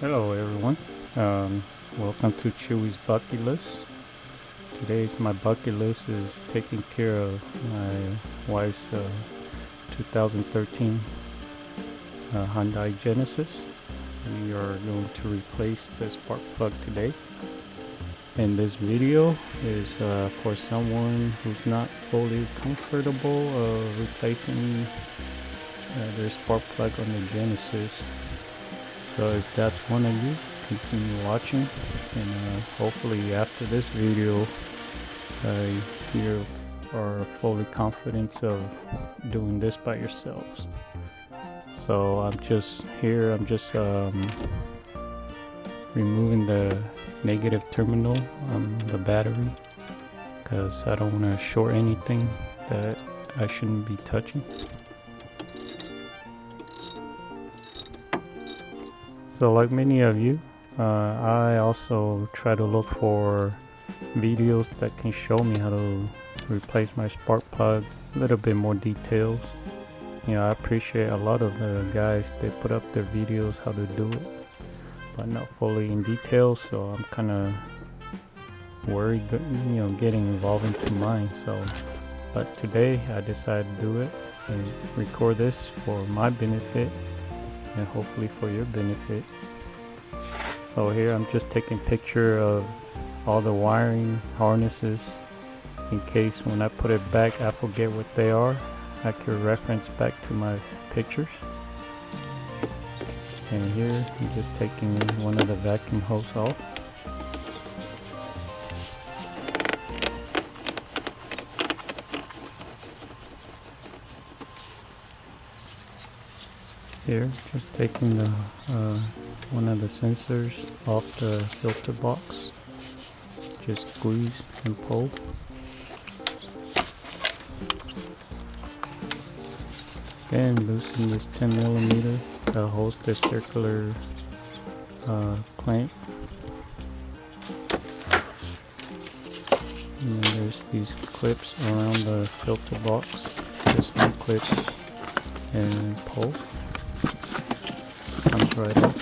Hello everyone, welcome to Chewy's bucket list. Today's my bucket list is taking care of my wife's 2013 Hyundai Genesis. We are going to replace the spark plug today. And this video is for someone who's not fully comfortable replacing their spark plug on the Genesis. So if that's one of you, continue watching, and hopefully after this video you are fully confident of doing this by yourselves. So I'm just removing the negative terminal on the battery because I don't want to short anything that I shouldn't be touching. So like many of you, I also try to look for videos that can show me how to replace my spark plug, a little bit more details. I appreciate a lot of the guys, they put up their videos how to do it, but not fully in detail, so I'm kind of worried, getting involved into mine. But today I decided to do it and record this for my benefit and hopefully for your benefit. So here I'm just taking a picture of all the wiring harnesses in case when I put it back I forget what they are. I can reference back to my pictures. And here I'm just taking one of the vacuum hose off. Here, just taking the one of the sensors off the filter box. Just squeeze and pull. Then loosen this 10mm that holds the circular clamp. And then there's these clips around the filter box. Just unclip and pull. Comes right up.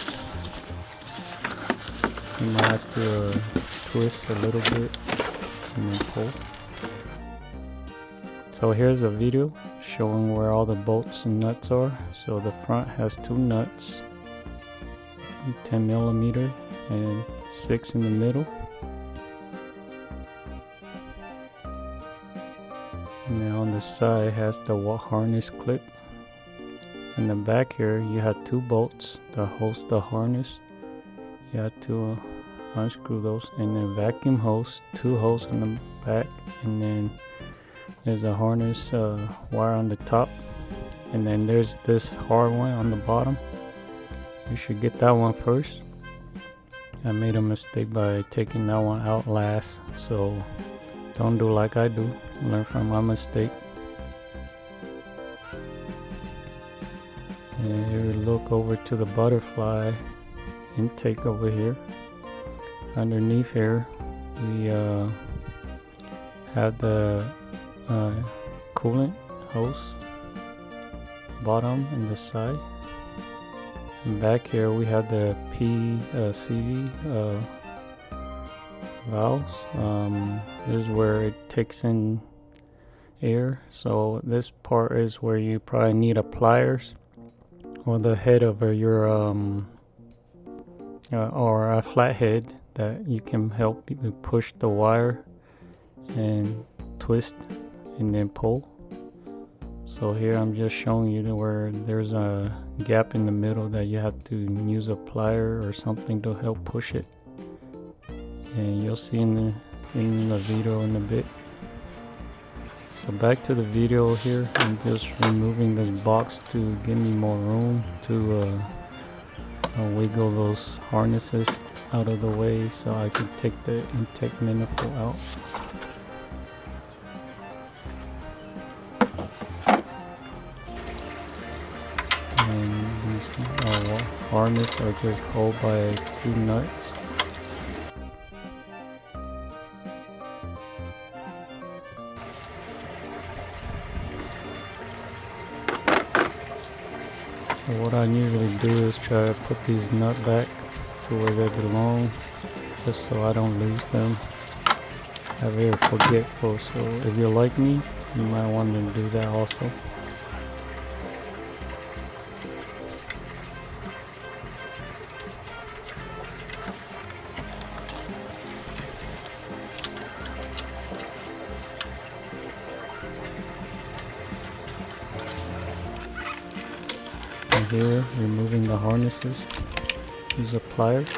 You might have to twist a little bit and then pull. So here's a video showing where all the bolts and nuts are. So the front has 2 nuts, 10mm and 6 in the middle. And then on the side has the harness clip. In the back here you have 2 bolts that holds the harness. You have to unscrew those, and then vacuum hose, 2 holes in the back, and then there's a harness wire on the top, and then there's this hard one on the bottom. You should get that one first. I made a mistake by taking that one out last, so don't do like I do. Learn from my mistake. And here, look over to the butterfly intake over here. Underneath here we have the coolant hose, bottom and the side. And back here we have the PCV valves. This is where it takes in air. So this part is where you probably need a pliers or the head of your or a flathead that you can help you push the wire and twist and then pull. So here I'm just showing you where there's a gap in the middle that you have to use a plier or something to help push it, and you'll see in the video in a bit. So back to the video here, I'm just removing this box to give me more room to wiggle those harnesses out of the way so I can take the intake manifold out. And these harnesses are just held by 2 nuts. So what I usually do is try to put these nuts back to where they belong, just so I don't lose them. I'm very forgetful, so if you're like me, you might want to do that also. And here, removing the harnesses, use a pliers.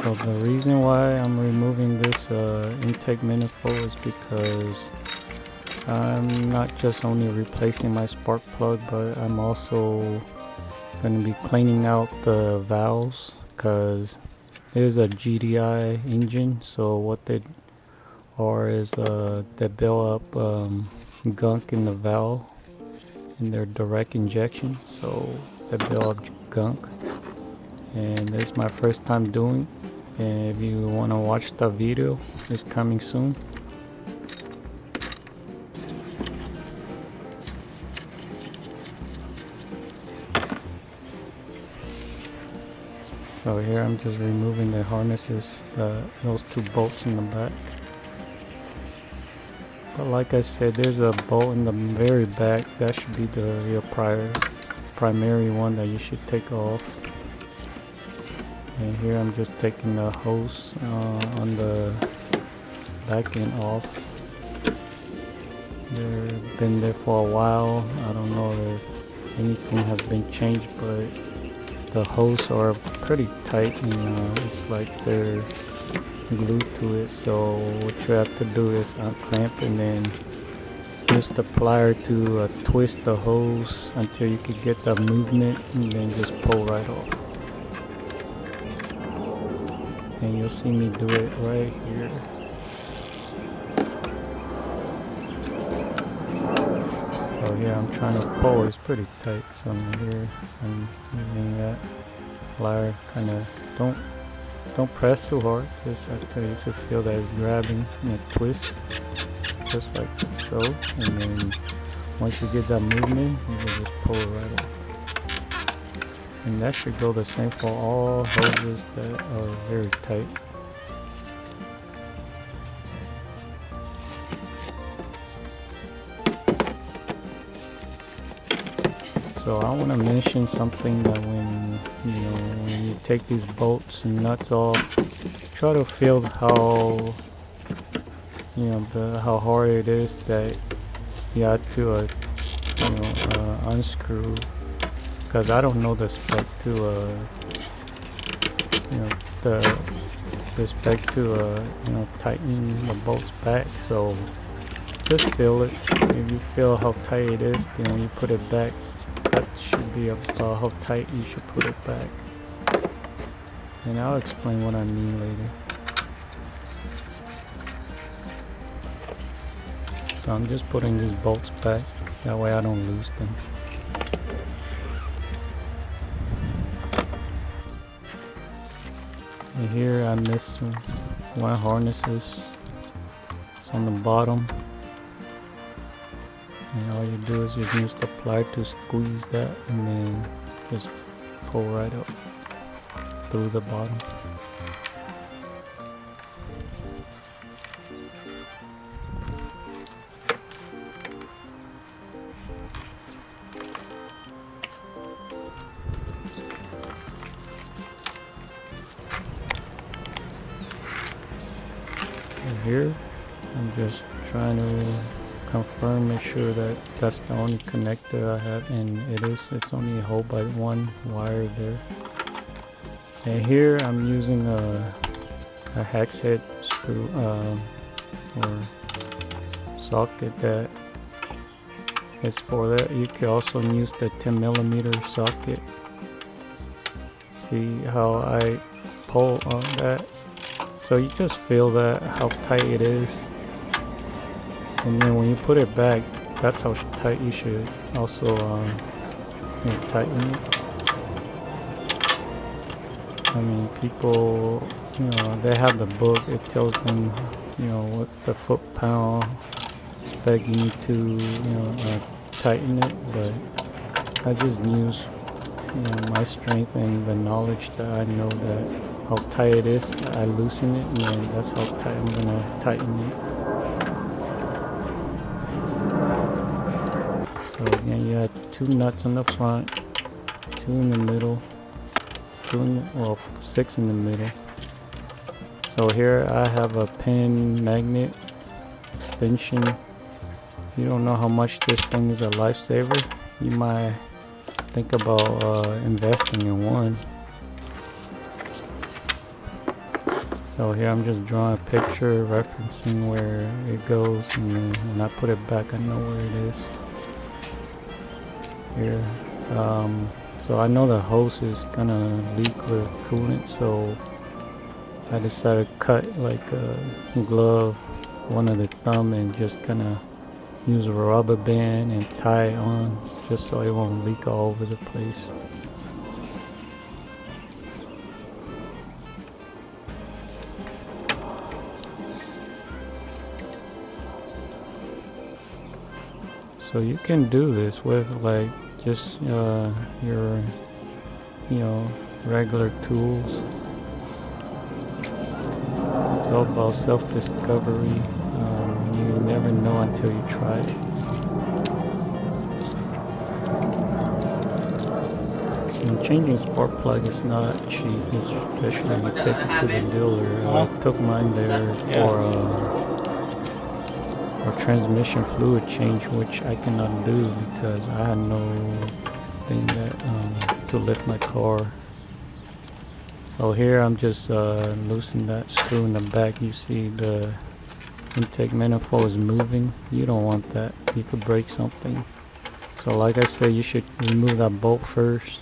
So the reason why I'm removing this intake manifold is because I'm not just only replacing my spark plug, but I'm also going to be cleaning out the valves, because it is a GDI engine. So what they are is they build up gunk in the valve in their direct injection. So they build up gunk, and this is my first time doing. And if you want to watch the video, it's coming soon. So here I'm just removing the harnesses, those two bolts in the back. But like I said, there's a bolt in the very back. That should be your primary one that you should take off. And here I'm just taking the hose on the back end off. They've been there for a while. I don't know if anything has been changed, but the hoses are pretty tight, and it's like they're glued to it. So what you have to do is unclamp and then use the plier to twist the hose until you can get the movement, and then just pull right off. And you'll see me do it right here. So yeah, I'm trying to pull. It's pretty tight. So here I'm using that plier. Kind of don't press too hard. Just until you can feel that it's grabbing and twist, just like so. And then once you get that movement, you can just pull it right off. And that should go the same for all hoses that are very tight. So I want to mention something, that when you take these bolts and nuts off, try to feel how how hard it is that you have to unscrew. Because I don't know the spec to the spec to tighten the bolts back. So just feel it. If you feel how tight it is, then when you put it back, that should be about how tight you should put it back. And I'll explain what I mean later. So I'm just putting these bolts back, that way I don't lose them. And here I missed one harnesses. It's on the bottom. And all you do is you use the plier to squeeze that, and then just pull right up through the bottom. And here I'm just trying to confirm, make sure that that's the only connector I have, and it's only a hole by one wire there. And here I'm using a hex head screw or socket that is for that. You can also use the 10mm socket. See how I pull on that? So you just feel that how tight it is. And then when you put it back, that's how tight you should also tighten it. I mean, people, they have the book. It tells them, what the foot-pound spec you need to, tighten it. But I just use, my strength and the knowledge that I know that how tight it is. I loosen it, and then that's how tight I'm gonna tighten it. So again, you have 2 nuts on the front, 2 in the middle, 6 in the middle. So here I have a pin magnet extension. You don't know how much this thing is a lifesaver. You might think about investing in one. So here I'm just drawing a picture referencing where it goes, and then when I put it back I know where it is. Here, so I know the hose is gonna leak with coolant, so I decided to cut like a glove, one of the thumb, and just gonna use a rubber band and tie it on just so it won't leak all over the place. So you can do this with like just your regular tools. It's all about self-discovery. You never know until you try it. And changing spark plug is not cheap, especially if you take it to the dealer. I took mine there for transmission fluid change, which I cannot do because I had no thing that to lift my car. So here I'm just loosening that screw in the back. You see the intake manifold is moving. You don't want that. You could break something. So like I said, you should remove that bolt first.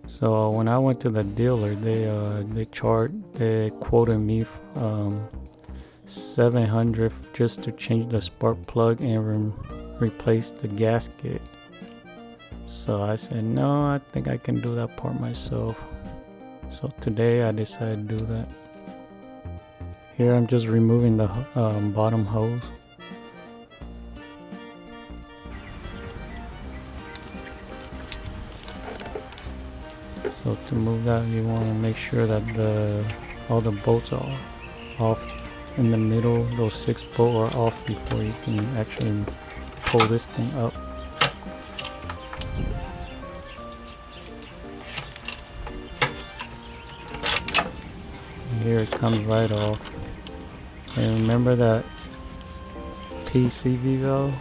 So when I went to the dealer, they quoted me $700 just to change the spark plug and replace the gasket. So I said, no, I think I can do that part myself. So today I decided to do that. Here I'm just removing the bottom hose. So to move that, you want to make sure that all the bolts are off in the middle. Those 6 bolts are off before you can actually pull this thing up. Here it comes right off. And remember that PCV valve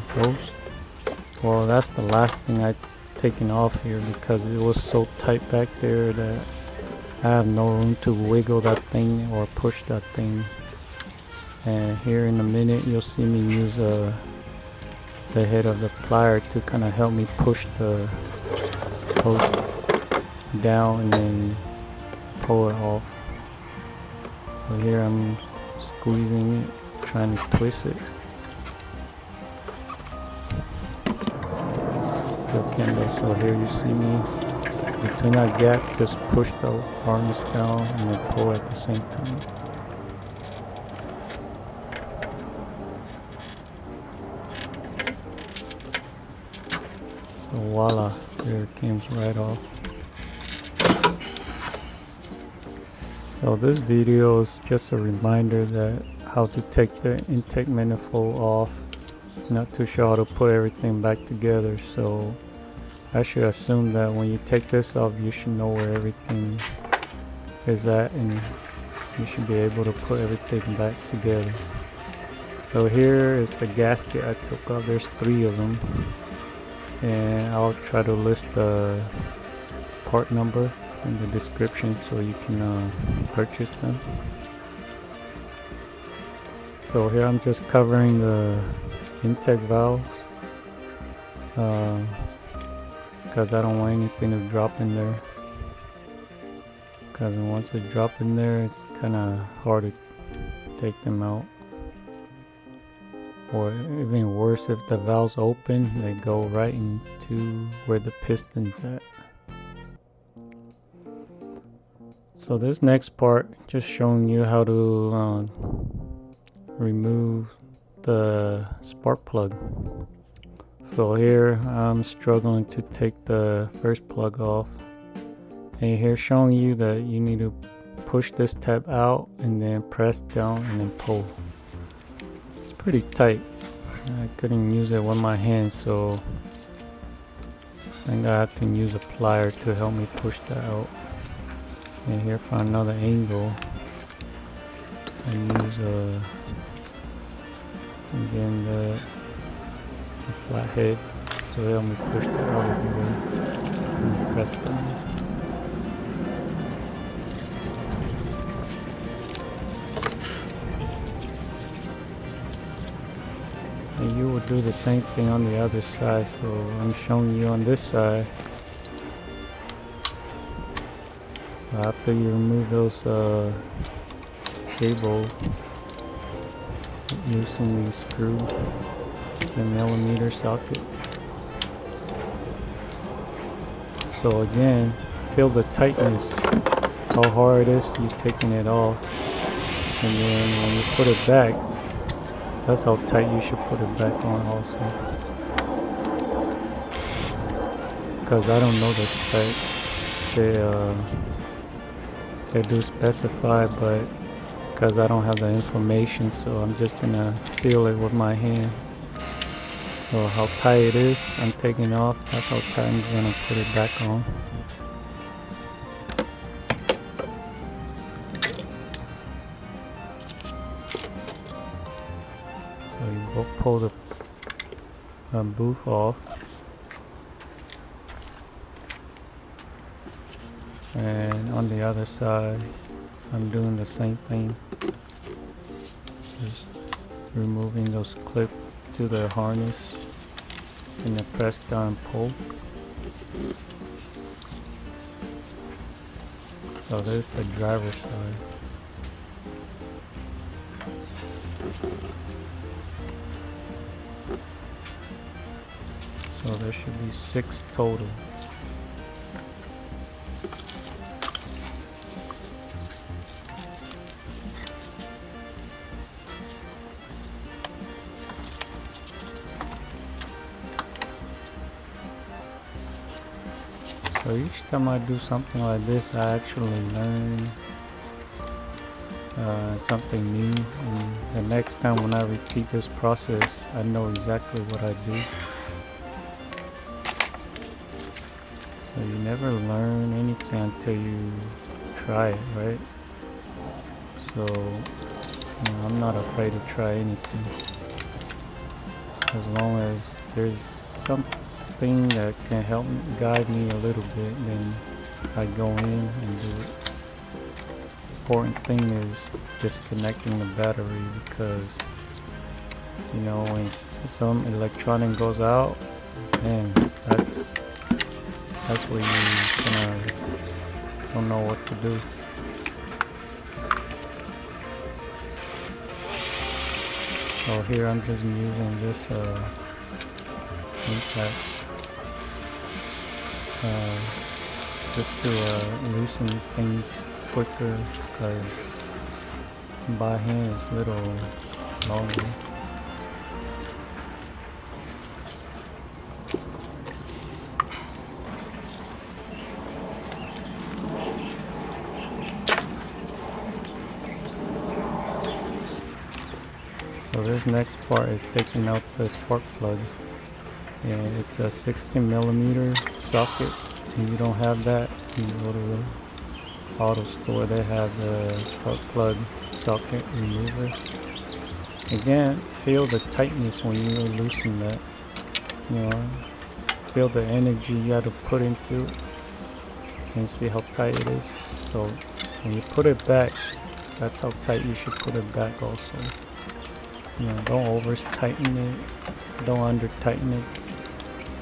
hose? Well, that's the last thing I taken off here because it was so tight back there that I have no room to wiggle that thing or push that thing. And here in a minute you'll see me use the head of the plier to kind of help me push the hose down and then pull it off. So here I'm squeezing it, trying to twist it. Still can't do. So here you see me between that gap, just push the harness down and then pull at the same time. So voila, there it comes right off. So this video is just a reminder that how to take the intake manifold off. Not too sure how to put everything back together, so I should assume that when you take this off you should know where everything is at and you should be able to put everything back together. So here is the gasket I took off. There's 3 of them, and I'll try to list the part number in the description so you can purchase them. So here I'm just covering the intake valves because I don't want anything to drop in there, because once it drop in there it's kind of hard to take them out. Or even worse, if the valves open, they go right into where the piston's at. So this next part just showing you how to remove the spark plug. So here I'm struggling to take the first plug off, and here showing you that you need to push this tab out and then press down and then pull. It's pretty tight. I couldn't use it with my hands, so I think I have to use a plier to help me push that out. And here for another angle, I use again the flathead to help me push that out of the way and press down. And you will do the same thing on the other side, so I'm showing you on this side. So after you remove those cables, loosen the screw, 10mm socket. So again, feel the tightness, how hard it is you taking it off, and then when you put it back, that's how tight you should put it back on also. Because I don't know the specs, they do specify, but because I don't have the information, so I'm just gonna feel it with my hand. So how tight it is, I'm taking off, that's how tight I'm gonna put it back on. So you will pull the booth off, and on the other side I'm doing the same thing, just removing those clips to the harness and then press down and pull. So there's the driver's side. So there should be 6 total. So each time I do something like this, I actually learn something new, and the next time when I repeat this process, I know exactly what I do. So you never learn anything until you try it, right? So I'm not afraid to try anything, as long as there's something that can help guide me a little bit, then I go in and do it. Important thing is disconnecting the battery, because when some electronic goes out, man, that's where you don't know what to do. So here I'm just using this impact just to loosen things quicker, because by hand it's a little longer. So this next part is taking out the spark plug, and it's a 16mm socket. If you don't have that, you go to the auto store, they have the spark plug socket remover. Again, feel the tightness when you loosen that. Feel the energy you have to put into it, and see how tight it is. So when you put it back, that's how tight you should put it back also. Don't over tighten it, don't under tighten it.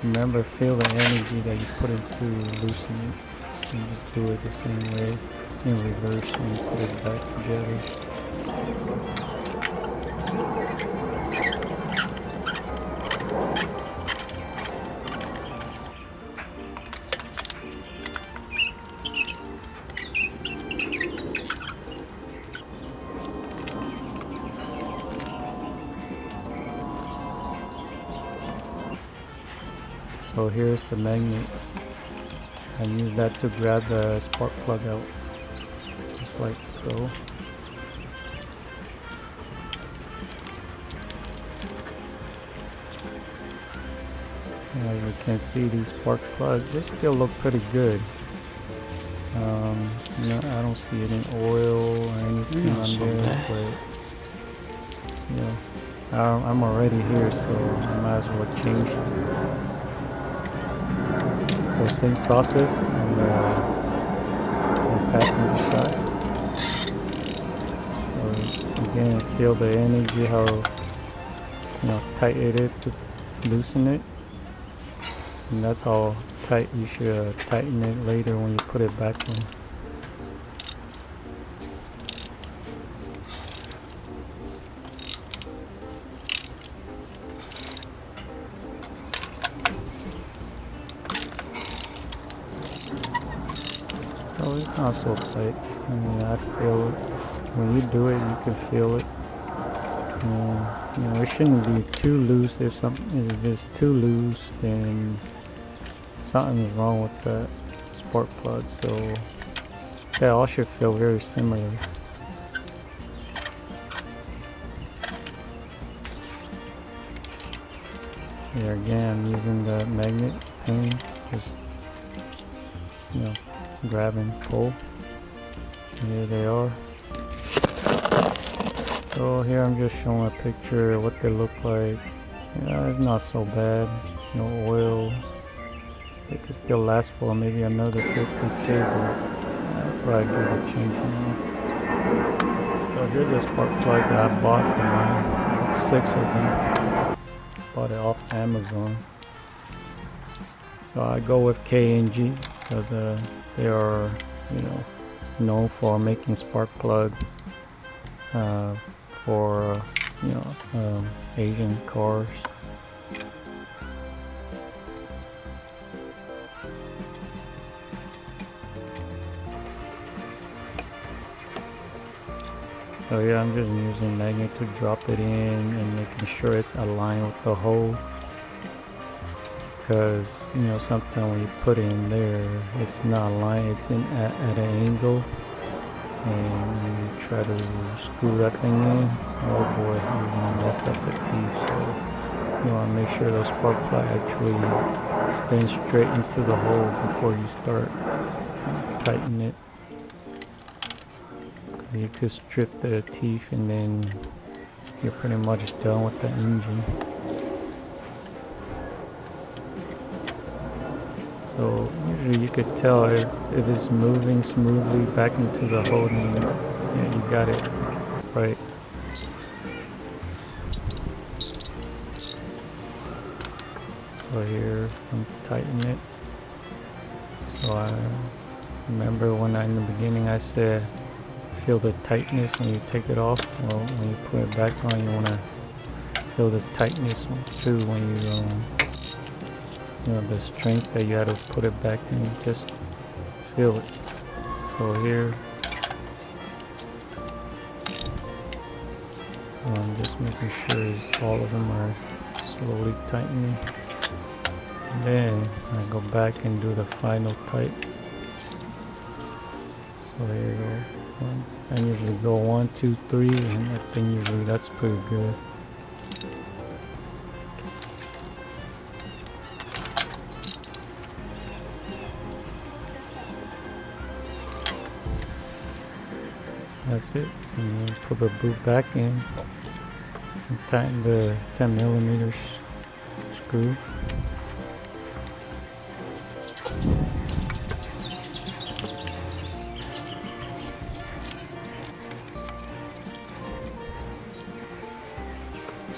Remember, feel the energy that you put into loosening it, and just do it the same way in reverse when you put it back together. So here's the magnet. I use that to grab the spark plug out, just like so. As you can see, these spark plugs, they still look pretty good. I don't see any oil or anything on there, but you know, I'm already here, so I might as well change. So same process on the passenger side. So again, feel the energy, how tight it is to loosen it, and that's how tight you should tighten it later when you put it back in. Oh, it's not so tight. I mean, I feel it. When you do it, you can feel it. It shouldn't be too loose. If it's too loose, then something is wrong with that spark plug. So they all should feel very similar. Here again, I'm using the magnet pin, just grab and pull. And here they are. So here I'm just showing a picture of what they look like. It's not so bad. No oil. It could still last for maybe another 50K, but I'll probably give it a change now. So here's a spark plug that I bought for mine. 6 of them. Bought it off Amazon. So I go with K&G because they are, known for making spark plug for Asian cars. So yeah, I'm just using magnet to drop it in and making sure it's aligned with the hole. Because sometimes when you put it in there, it's not aligned, it's in at an angle, and you try to screw that thing in. Oh boy, you're gonna mess up the teeth. So you want to make sure the spark plug actually stands straight into the hole before you start tightening it. You could strip the teeth and then you're pretty much done with the engine. So usually you could tell if it's moving smoothly back into the hole, then you got it right. So here I'm tightening it. So I remember when in the beginning I said feel the tightness when you take it off. Well, when you put it back on, you want to feel the tightness too when you the strength that you had to put it back in, just feel it. So here, so I'm just making sure all of them are slowly tightening. And then I go back and do the final tight. So there you go. I usually go 1, 2, 3, and I think usually that's pretty good. That's it. And then put the boot back in and tighten the 10mm screw.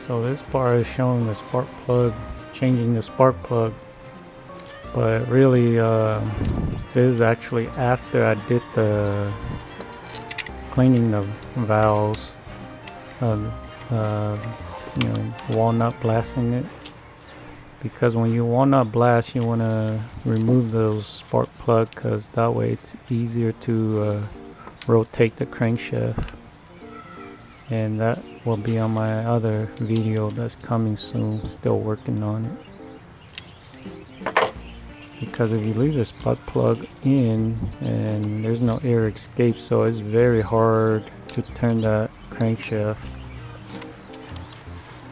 So this part is showing the spark plug, changing the spark plug, but really this is actually after I did the cleaning the valves, walnut blasting it, because when you walnut blast you want to remove those spark plug, because that way it's easier to rotate the crankshaft. And that will be on my other video that's coming soon. Still working on it. because if you leave the spark plug in and there's no air escape, so it's very hard to turn that crankshaft.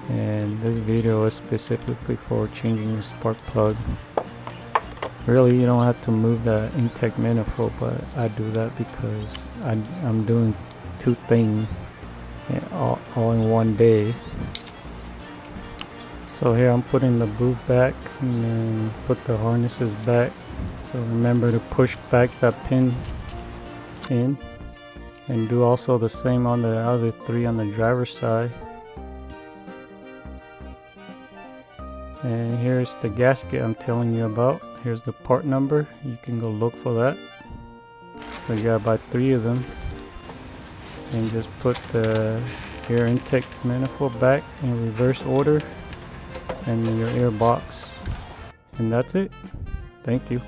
And this video is specifically for changing the spark plug. Really, you don't have to move the intake manifold, but I do that because I'm doing two things all in one day. So here I'm putting the boot back and then put the harnesses back. So remember to push back that pin in, and do also the same on the other three on the driver's side. And here's the gasket I'm telling you about. Here's the part number. You can go look for that. So you gotta buy 3 of them. And just put the air intake manifold back in reverse order and your air box. And that's it. Thank you.